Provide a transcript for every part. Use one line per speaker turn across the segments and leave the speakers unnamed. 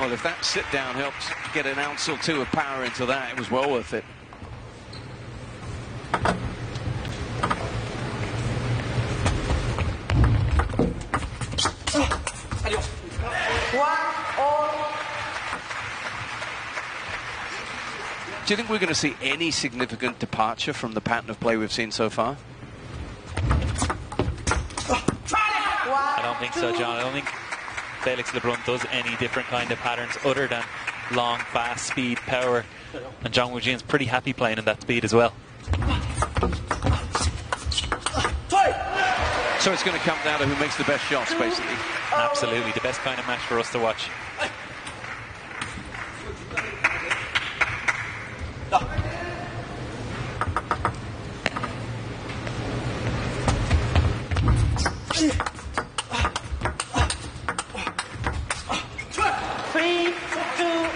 Well, if that sit-down helped get an ounce or two of power into that, it was well worth it. Do you think we're going to see any significant departure from the pattern of play we've seen so far?
I don't think so, John. I don't think Felix LeBrun does any different kind of patterns other than long, fast, speed, power. And JANG Woojin's pretty happy playing in that speed as well.
So it's going to come down to who makes the best shots, basically.
Absolutely, the best kind of match for us to watch.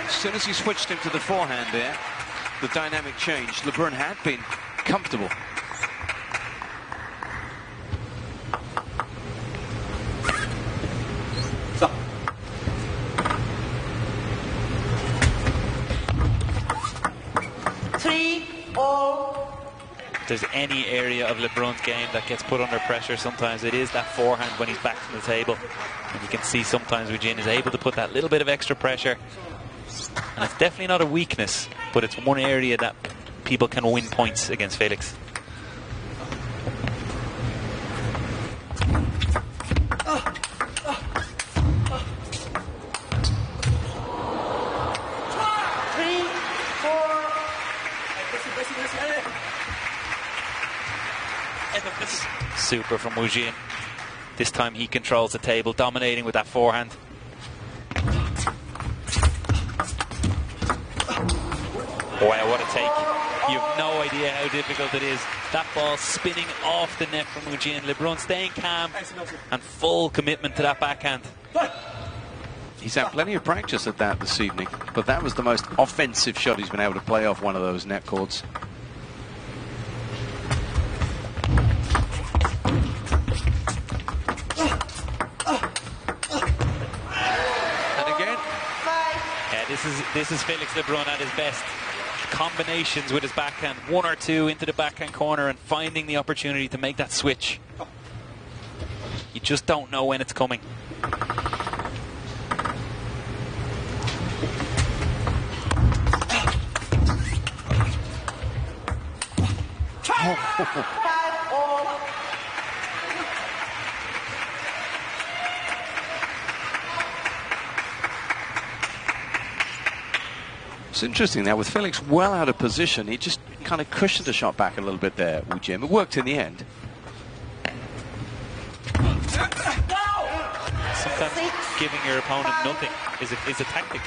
As soon as he switched him to the forehand there, the dynamic changed. LeBrun had been comfortable.
If there's any area of LeBrun's game that gets put under pressure, sometimes it is that forehand when he's back from the table. And you can see sometimes Woojin is able to put that little bit of extra pressure. And it's definitely not a weakness, but it's one area that people can win points against Felix. Super from Woojin. This time he controls the table, dominating with that forehand. Wow, what a take. You have no idea how difficult it is. That ball spinning off the net from Woojin. LeBrun staying calm and full commitment to that backhand.
He's had plenty of practice at that this evening, but that was the most offensive shot he's been able to play off one of those net cords.
This is Felix LeBrun at his best. Combinations with his backhand, one or two into the backhand corner and finding the opportunity to make that switch. You just don't know when it's coming.
It's interesting now, with Felix well out of position, he just kind of cushioned the shot back a little bit there, Woojin. It worked in the end.
Sometimes giving your opponent nothing is a tactic.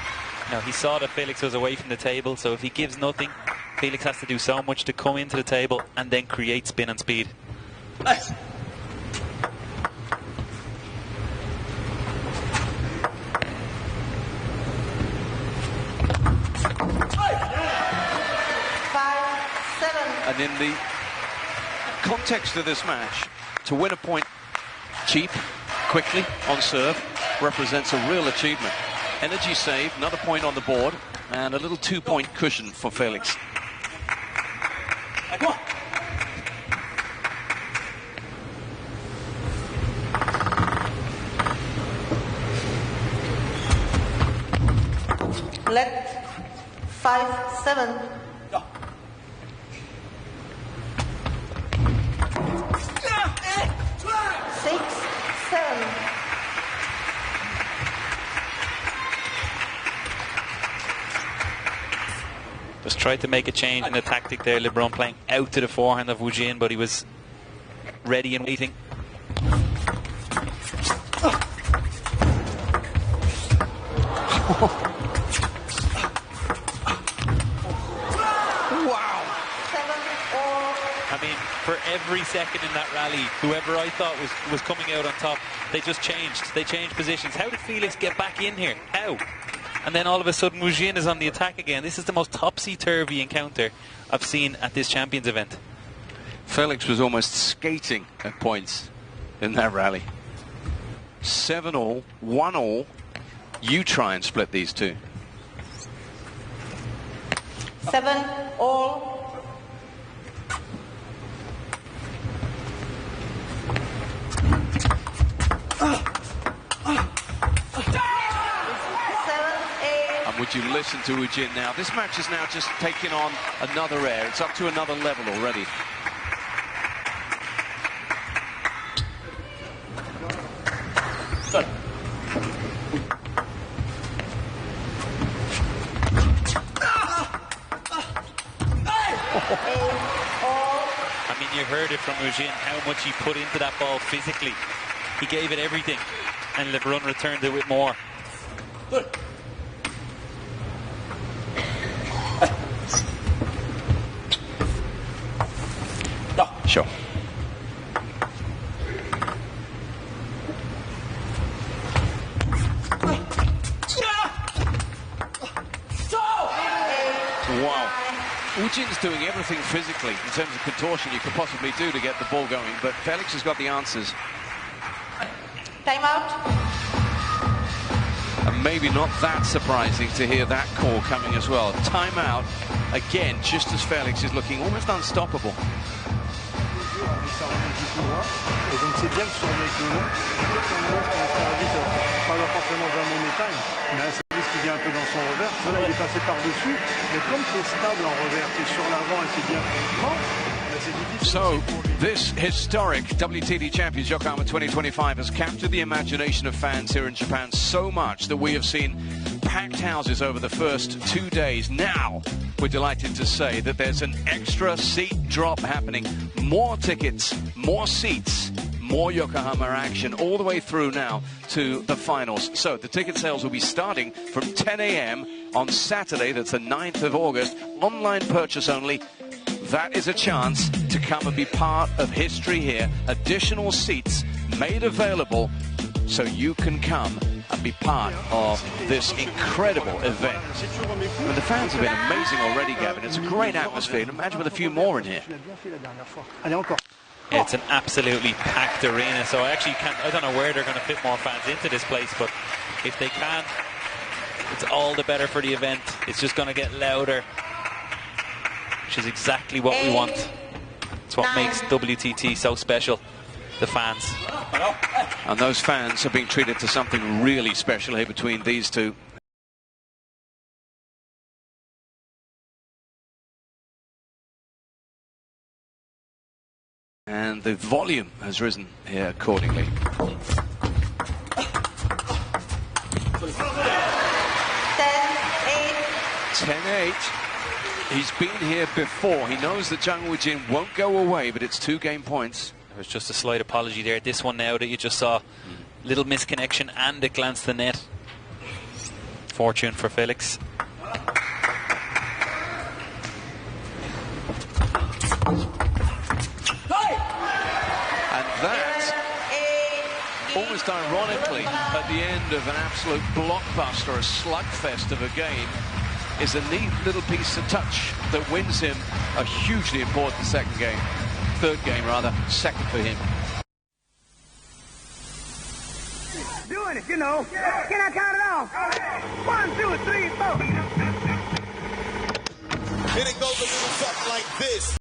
Now, he saw that Felix was away from the table, so if he gives nothing, Felix has to do so much to come into the table and then create spin and speed.
Nice.
And in the context of this match, to win a point cheap, quickly, on serve, represents a real achievement. Energy save, another point on the board, and a little 2-point cushion for Felix.
Left 5-7. 6-7.
Just tried to make a change in the tactic there. LeBrun playing out to the forehand of Woojin, but he was ready and waiting. For every second in that rally, whoever I thought was coming out on top, they just changed. They changed positions. How did Felix get back in here? How? And then all of a sudden, Woojin is on the attack again. This is the most topsy-turvy encounter I've seen at this Champions event.
Felix was almost skating at points in that rally. 7-all, 1-all, you try and split these two.
7 all.
And would you listen to Woojin now? This match is now just taking on another air. It's up to another level already.
I mean, you heard it from Woojin, how much he put into that ball physically. He gave it everything, and LeBrun returned it with more.
Sure. Wow. Woojin's doing everything physically in terms of contortion you could possibly do to get the ball going, but Felix has got the answers.
Time out.
And maybe not that surprising to hear that call coming as well. Timeout, again, just as Felix is looking almost unstoppable.
Et donc c'est bien que sur le service, pas forcément vraiment en métal, mais un service qui vient un peu dans son revers. Là, il est passé par-dessus, mais comme c'est stable en revers, c'est sur l'avant et c'est bien franc, c'est difficile.
So, this historic WTT Champions Yokohama 2025 has captured the imagination of fans here in Japan so much that we have seen packed houses over the first 2 days. Now, we're delighted to say that there's an extra seat drop happening. More tickets, more seats, more Yokohama action all the way through now to the finals. So the ticket sales will be starting from 10 a.m. on Saturday, that's the 9th of August. Online purchase only. That is a chance to come and be part of history here. Additional seats made available so you can come and be part of this incredible event. But the fans have been amazing already, Gavin. It's a great atmosphere. Imagine with a few more in here.
It's an absolutely packed arena, so I don't know where they're going to fit more fans into this place, but if they can, it's all the better for the event. It's just going to get louder, which is exactly what we want. It's what makes WTT so special, the fans.
And those fans are being treated to something really special here between these two. And the volume has risen here accordingly. 10-8. He's been here before. He knows that JANG Woojin won't go away, but it's 2 game points.
There was just a slight apology there. This one now that you just saw, little misconnection and it glanced the net. Fortune for Felix.
And that, almost ironically, at the end of an absolute blockbuster, a slugfest of a game, is a neat little piece of touch that wins him a hugely important third game, second for him.
Doing it, you know. Can I count it off? 1, 2, 3, 4.
And it goes a little something like this.